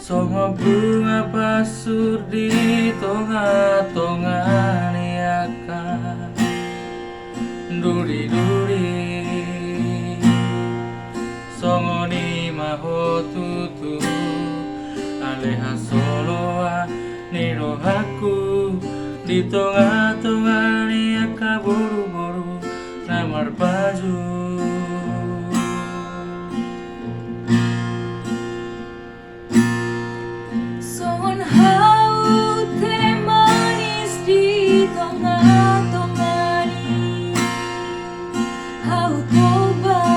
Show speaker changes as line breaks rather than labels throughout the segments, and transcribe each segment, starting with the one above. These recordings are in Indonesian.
Songo bunga pasur di tengah-tengah niaka duri-duri songo ni maho tutu aleha soloa ni rohaku di tengah-tengah niaka boru-boru namar baju.
Songon hau teh manis di tengah-tengah ni hau toba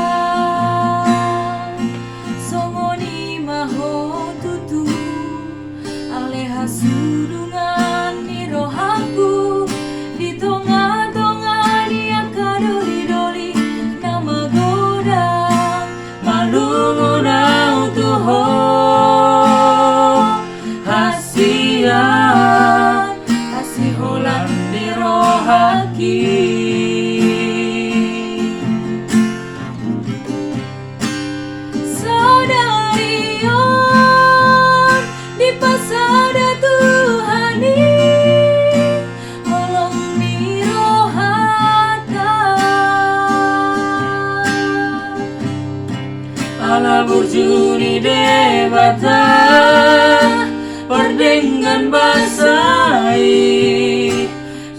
songoni maho tutu aleha surungan ni rohaku di tengah-tengah ni akadoli-doli nama goda
Malungun au tuho hasiholan di rohaki
Saudarion di pasada Tuhani holong ni rohata
ala burjuni debata perdengan basai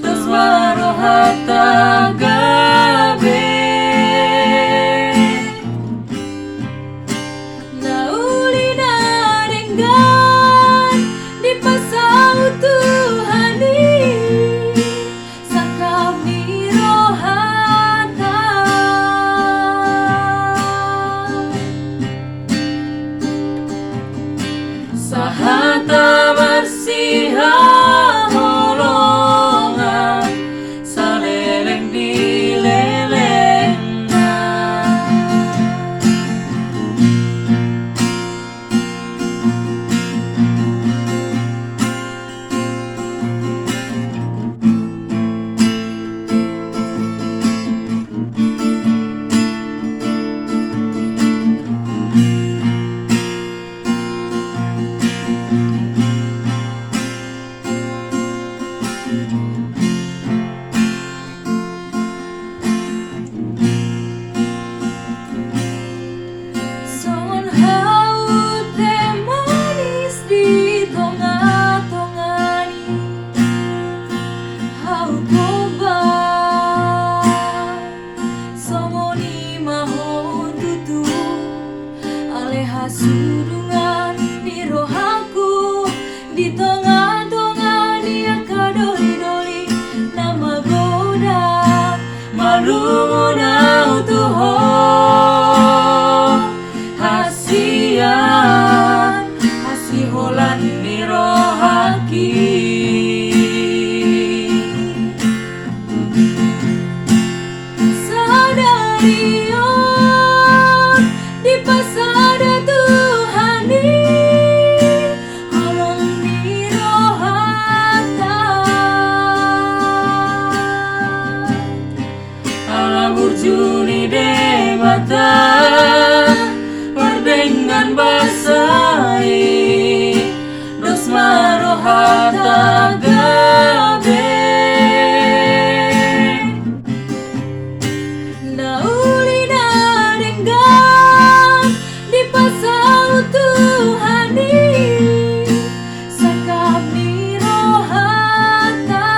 suara hata gabe
naulina denggan di pasau Tuhani sakam ni rohata
sahata bersiha holongan saleleng di lelengna
Songon hau teh manis di tengah-tengah ni hau toba songoni maho tutu aleha surungan di rohaku di tengah-tengah ni akadoli-doli nama goda
malungun au tuho hasiholan ni rohaki
Saudarion di pasada Tuhani holong ni rohata
ala burjuni debata perdengan basai dos marohata gabe
naulina denggan di pasau Tuhani sakam ni rohata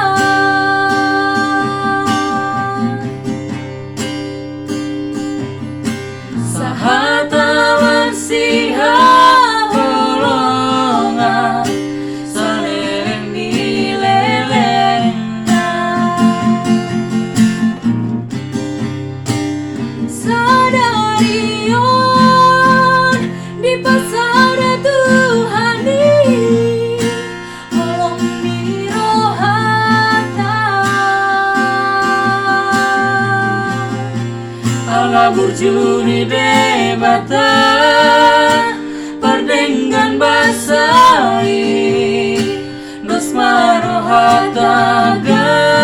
sahata bersiha holongan saleleng di lelengna
Saudarion di pasada Tuhani holong ni rohata
ala burjuni debata perdengan basai dos marohata gabe